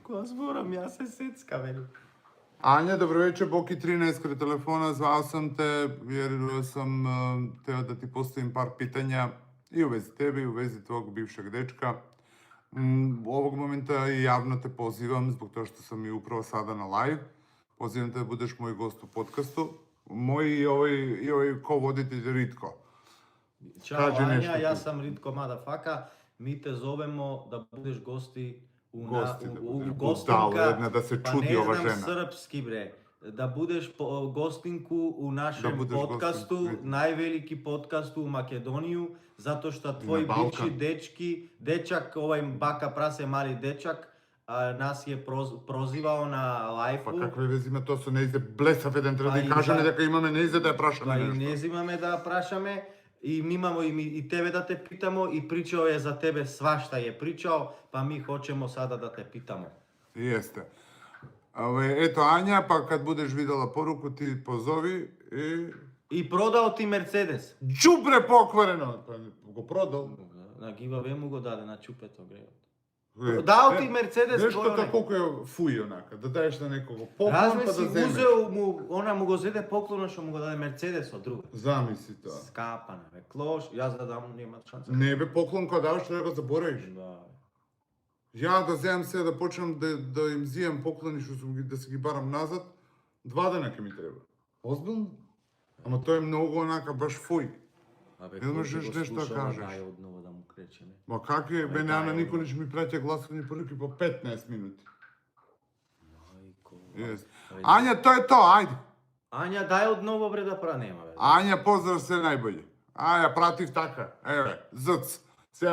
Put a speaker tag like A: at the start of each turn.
A: Кога зборам, јас се сецка, вели.
B: Ања, добро вечер, Боки 13 кај телефона, звал сам те, верувам сам тео да ти поставим пар питања и у вези тебе и у вези твог бившeg дечка. Овог момента и јавно те позивам, због тоа што сам и управо сада на лайв. Позивам те да будеш мој гост у подкасту. Мој и овој ко-водител Ритко.
A: Чао, Ања, јас сам Ритко Мадафака. Ми те зовемо да будеш гости у гостинка,
B: една да се чуди ова жена.
A: Па не знам српски, бре. Да будеш гостинку у нашем подкасту, највелики подкасту у Македонију, затоа што твој бивши дечак, овај бака прасе мали дечак, нас е прозивао на лајфу.
B: Па какви вези има тоа со неизе блесав еден, треба да кажеме дека имаме неизе да ја прашаме нешто.
A: Па и неизе имаме да ја прашаме. И ми имамо и тебе да те питамо, и причао е за тебе свашта е причао, па ми хочемо сада да те питамо.
B: Јесте. Ето Ања, па кад будеш видела поруку ти позови
A: И продал ти Мерцедес.
B: Џубре покварено! Го продал.
A: На гиваве му го даде на чупето греот. Дал ти Мерцедес,
B: кој е? Знаеш колку е фуј онака, да даеш на некого поклон па да земеш.
A: Узел му, она му го зеде поклона што му го даде Мерцедес од друга.
B: Замисли тоа.
A: Скапана, бе, клош, јас да дам, нема шанса.
B: Не бе, поклон кога даваш треба да го заборавиш.
A: Да.
B: Ја да земам се да почнам да им зијам поклони што сум да се ги барам назад, 2 дена ќе ми треба. Озбилно? Ама тоа е многу онака баш фуј. Не можеш нешто да кажеш.
A: Одново да му кречеме.
B: Ма какви, бе, Ана Николич ми праќа гласовни поруки по 15 минути. Ања, тоа е тоа, ајде.
A: Ања, дај одново, бре, да нема, бе.
B: Ања, поздрав, се најбоље. Ја пратив така, еве, зц. Се